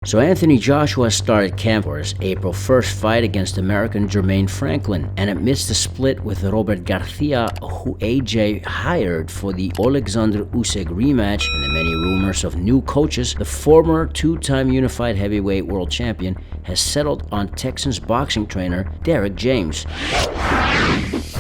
So Anthony Joshua started camp for his April 1st fight against American Jermaine Franklin, and amidst the split with Robert Garcia, who AJ hired for the Oleksandr Usyk rematch, and the many rumors of new coaches, the former two-time unified heavyweight world champion has settled on Texans boxing trainer Derrick James.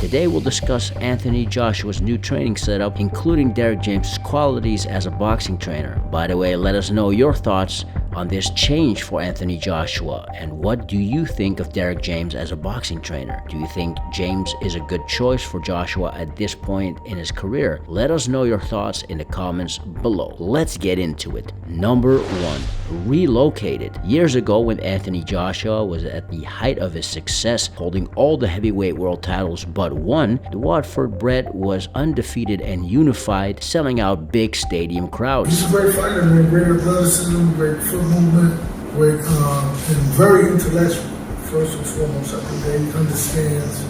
Today we'll discuss Anthony Joshua's new training setup, including Derrick James' qualities as a boxing trainer. By the way, let us know your thoughts on this change for Anthony Joshua, and what do you think of Derrick James as a boxing trainer? Do you think James is a good choice for Joshua at this point in his career? Let us know your thoughts in the comments below. Let's get into it. Number 1. Relocated. Years ago, when Anthony Joshua was at the height of his success, holding all the heavyweight world titles but one, the Watford bred was undefeated and unified, selling out big stadium crowds. He's a great fighter, man. Great athleticism, great foot movement, great, and very intellectual. First and foremost, I think that he understands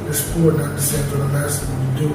the sport and understands what I'm asking him to do.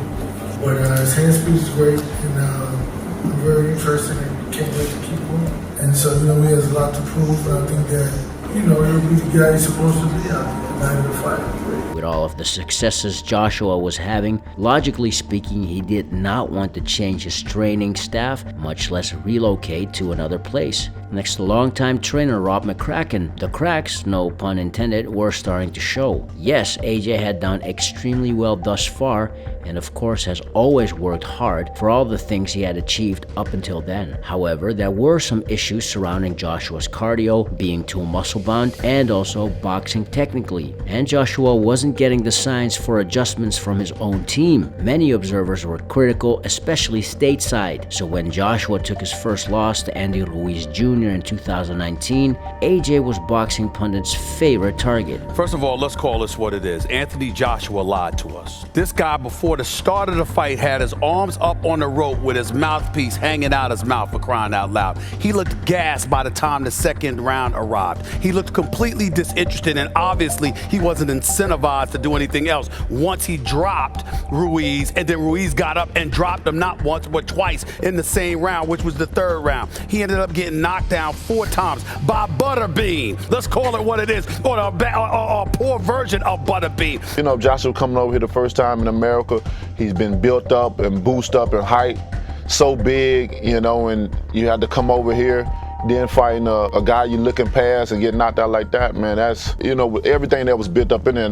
But his hand speed is great, and I'm very interested and can't wait to keep going. And so, he has a lot to prove, but I think that, he'll be the guy he's supposed to be out there, night of the fight. With all of the successes Joshua was having, logically speaking, he did not want to change his training staff, much less relocate to another place. Next to longtime trainer Rob McCracken, the cracks, no pun intended, were starting to show. Yes, AJ had done extremely well thus far, and of course has always worked hard for all the things he had achieved up until then. However, there were some issues surrounding Joshua's cardio, being too muscle-bound, and also boxing technically. And Joshua wasn't getting the signs for adjustments from his own team. Many observers were critical, especially stateside. So when Joshua took his first loss to Andy Ruiz Jr. in 2019, AJ was boxing pundits' favorite target. First of all, let's call this what it is. Anthony Joshua lied to us. This guy, before the start of the fight, had his arms up on the rope with his mouthpiece hanging out his mouth, for crying out loud. He looked gassed by the time the second round arrived. He looked completely disinterested, and obviously he wasn't incentivized to do anything else once he dropped Ruiz, and then Ruiz got up and dropped him not once but twice in the same round, which was the third round. He ended up getting knocked down 4 times by Butterbean. Let's call it what it is, or a poor version of Butterbean. Joshua coming over here the first time in America, he's been built up and boosted up in height, so big, and you had to come over here, then fighting a guy you looking past and get knocked out like that, man, that's, with everything that was built up in there,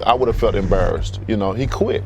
I would have felt embarrassed. He quit.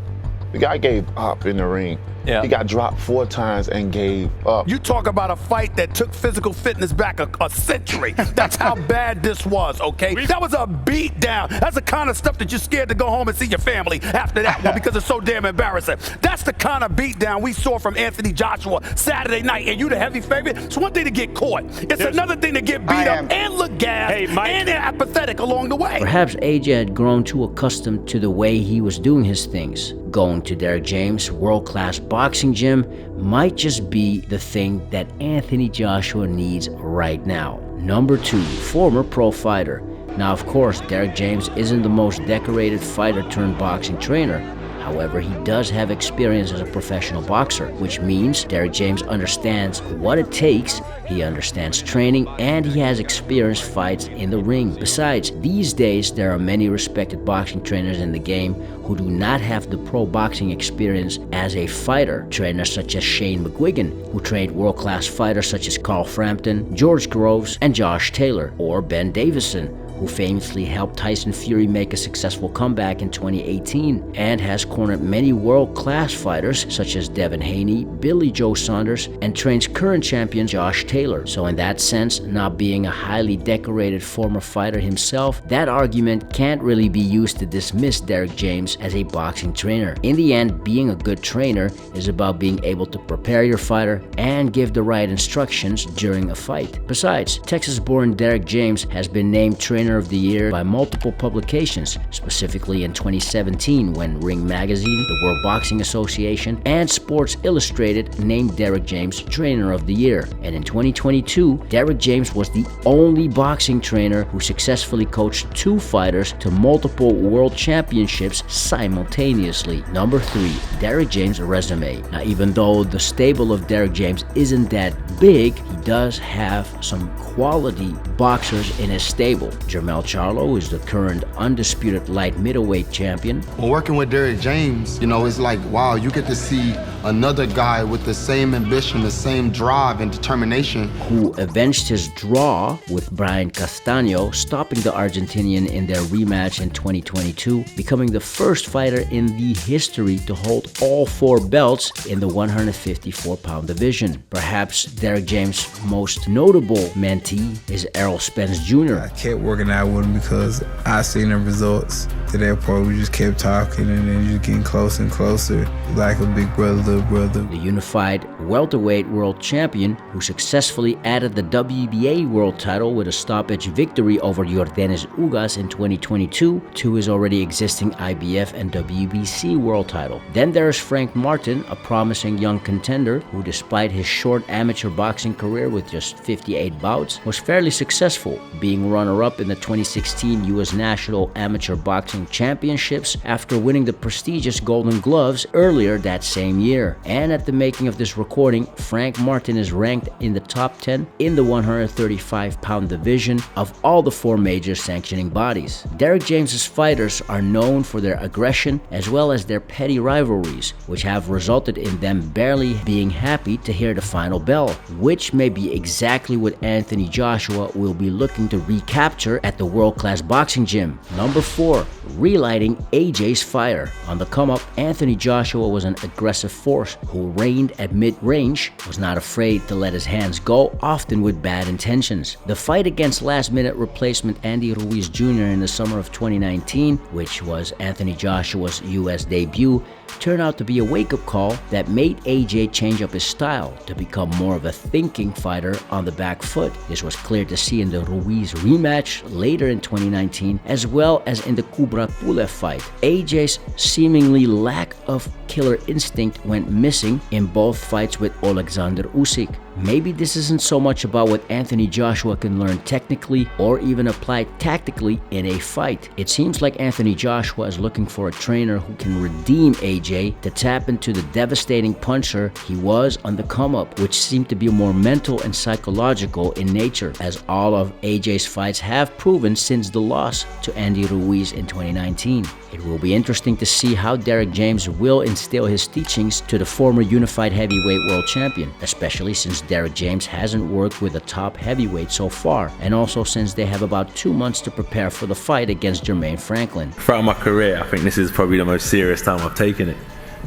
The guy gave up in the ring. Yeah. He got dropped 4 times and gave up. You talk about a fight that took physical fitness back a century. That's how bad this was, okay? That was a beat down. That's the kind of stuff that you're scared to go home and see your family after that one because it's so damn embarrassing. That's the kind of beat down we saw from Anthony Joshua Saturday night, and you the heavy favorite. It's one thing to get caught. It's another thing to get beat up and look gassed and apathetic along the way. Perhaps AJ had grown too accustomed to the way he was doing his things. Going to Derrick James' world-class boxing gym might just be the thing that Anthony Joshua needs right now. Number 2, former pro fighter. Now, of course, Derrick James isn't the most decorated fighter turned boxing trainer. However, he does have experience as a professional boxer, which means Derrick James understands what it takes, he understands training, and he has experienced fights in the ring. Besides, these days there are many respected boxing trainers in the game who do not have the pro boxing experience as a fighter. Trainers such as Shane McGuigan, who trained world-class fighters such as Carl Frampton, George Groves, and Josh Taylor, or Ben Davison, who famously helped Tyson Fury make a successful comeback in 2018 and has cornered many world-class fighters such as Devin Haney, Billy Joe Saunders, and trains current champion Josh Taylor. So in that sense, not being a highly decorated former fighter himself, that argument can't really be used to dismiss Derrick James as a boxing trainer. In the end, being a good trainer is about being able to prepare your fighter and give the right instructions during a fight. Besides, Texas-born Derrick James has been named trainer Trainer of the Year by multiple publications, specifically in 2017 when Ring Magazine, the World Boxing Association, and Sports Illustrated named Derrick James Trainer of the Year. And in 2022, Derrick James was the only boxing trainer who successfully coached 2 fighters to multiple world championships simultaneously. Number 3, Derrick James' resume. Now, even though the stable of Derrick James isn't that big, he does have some quality boxers in his stable. Jermell Charlo is the current undisputed light middleweight champion. When working with Derrick James, it's like, wow, you get to see another guy with the same ambition, the same drive and determination. Who avenged his draw with Brian Castaño, stopping the Argentinian in their rematch in 2022, becoming the first fighter in the history to hold all 4 belts in the 154-pound division. Perhaps Derrick James' most notable mentee is Errol Spence Jr. I kept working out with him because I seen the results. To that point, we just kept talking and then just getting closer and closer, like a big brother, little brother. The unified welterweight world champion who successfully added the WBA world title with a stoppage victory over Yordenis Ugas in 2022 to his already existing IBF and WBC world title. Then there's Frank Martin, a promising young contender who, despite his short amateur boxing career with just 58 bouts, was fairly successful, being runner-up in the 2016 U.S. National Amateur Boxing Championships after winning the prestigious Golden Gloves earlier that same year. And at the making of this recording, Frank Martin is ranked in the top 10 in the 135-pound division of all the 4 major sanctioning bodies. Derrick James's fighters are known for their aggression as well as their petty rivalries, which have resulted in them barely being happy to hear the final bell, which may be exactly what Anthony Joshua will be looking to recapture at the world-class boxing gym. Number 4, relighting AJ's fire. On the come-up, Anthony Joshua was an aggressive force who reigned at mid-range, was not afraid to let his hands go, often with bad intentions. The fight against last-minute replacement Andy Ruiz Jr. in the summer of 2019, which was Anthony Joshua's U.S. debut, turned out to be a wake-up call that made AJ change up his style to become more of a thinking fighter on the back foot. This was clear to see in the Ruiz rematch later in 2019, as well as in the Kubrat Pulev fight. AJ's seemingly lack of killer instinct went missing in both fights with Oleksandr Usyk. Maybe this isn't so much about what Anthony Joshua can learn technically or even apply tactically in a fight. It seems like Anthony Joshua is looking for a trainer who can redeem AJ to tap into the devastating puncher he was on the come-up, which seemed to be more mental and psychological in nature, as all of AJ's fights have proven since the loss to Andy Ruiz in 2019. It will be interesting to see how Derrick James will instill his teachings to the former unified heavyweight world champion, especially since Derrick James hasn't worked with a top heavyweight so far, and also since they have about 2 months to prepare for the fight against Jermaine Franklin. Throughout my career, I think this is probably the most serious time I've taken it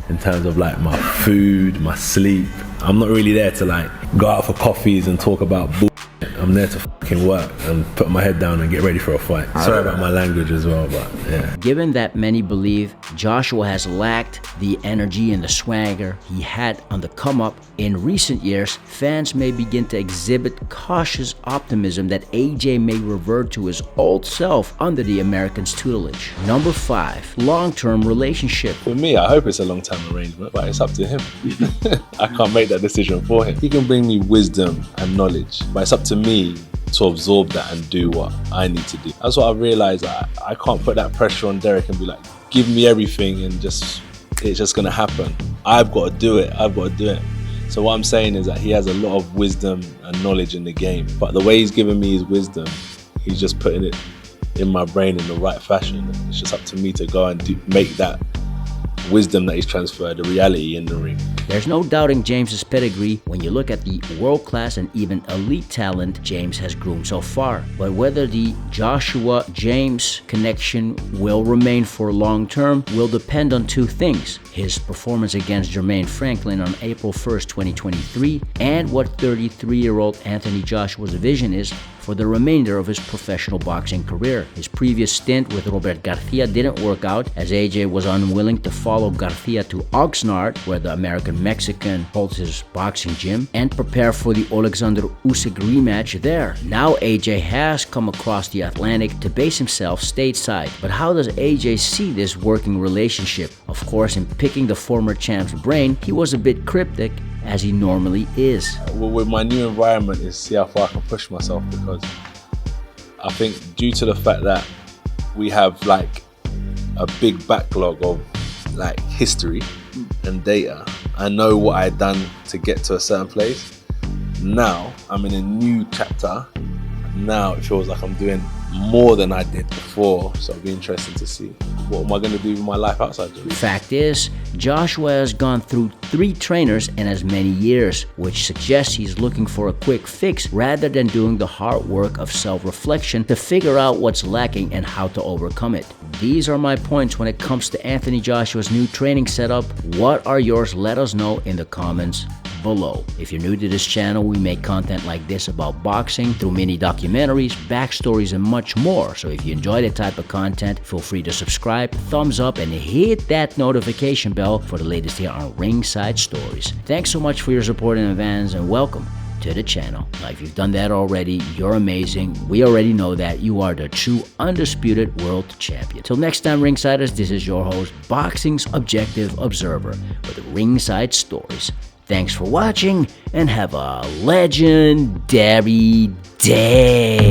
in terms of like my food, my sleep. I'm not really there to like go out for coffees and talk about bull. I'm there to fucking work and put my head down and get ready for a fight. Sorry about my language as well, but yeah. Given that many believe Joshua has lacked the energy and the swagger he had on the come-up in recent years, fans may begin to exhibit cautious optimism that AJ may revert to his old self under the American's tutelage. Number 5, long-term relationship. For me, I hope it's a long-term arrangement, but it's up to him. I can't make that decision for him. He can bring me wisdom and knowledge, but it's up to me to absorb that and do what I need to do. That's what I've realized. I can't put that pressure on Derrick and be like, give me everything and it's just gonna happen. I've got to do it. So what I'm saying is that he has a lot of wisdom and knowledge in the game, but the way he's giving me his wisdom, he's just putting it in my brain in the right fashion. It's just up to me to go and make that wisdom that he's transferred a reality in the ring. There's no doubting James's pedigree when you look at the world-class and even elite talent James has groomed so far. But whether the Joshua-James connection will remain for long-term will depend on 2 things: his performance against Jermaine Franklin on April 1st, 2023, and what 33-year-old Anthony Joshua's vision is for the remainder of his professional boxing career. His previous stint with Robert Garcia didn't work out, as AJ was unwilling to follow Garcia to Oxnard, where the American-Mexican holds his boxing gym, and prepare for the Oleksandr Usyk rematch there. Now AJ has come across the Atlantic to base himself stateside. But how does AJ see this working relationship? Of course, in picking the former champ's brain, he was a bit cryptic, as he normally is. Well, with my new environment is see how far I can push myself, because I think due to the fact that we have like a big backlog of like history and data, I know what I done to get to a certain place. Now I'm in a new chapter. Now it feels like I'm doing more than I did before, so it'll be interesting to see what am I going to do with my life outside the ring. Fact is, Joshua has gone through 3 trainers in as many years, which suggests he's looking for a quick fix rather than doing the hard work of self-reflection to figure out what's lacking and how to overcome it. These are my points when it comes to Anthony Joshua's new training setup. What are yours? Let us know in the comments below. If you're new to this channel, we make content like this about boxing through mini documentaries, backstories, and much more. So if you enjoy that type of content, feel free to subscribe, thumbs up, and hit that notification bell for the latest here on Ringside Stories. Thanks so much for your support in advance, and welcome to the channel. Now, if you've done that already, you're amazing. We already know that you are the true undisputed world champion. Till next time, Ringsiders, this is your host, Boxing's Objective Observer, with Ringside Stories. Thanks for watching, and have a legendary day.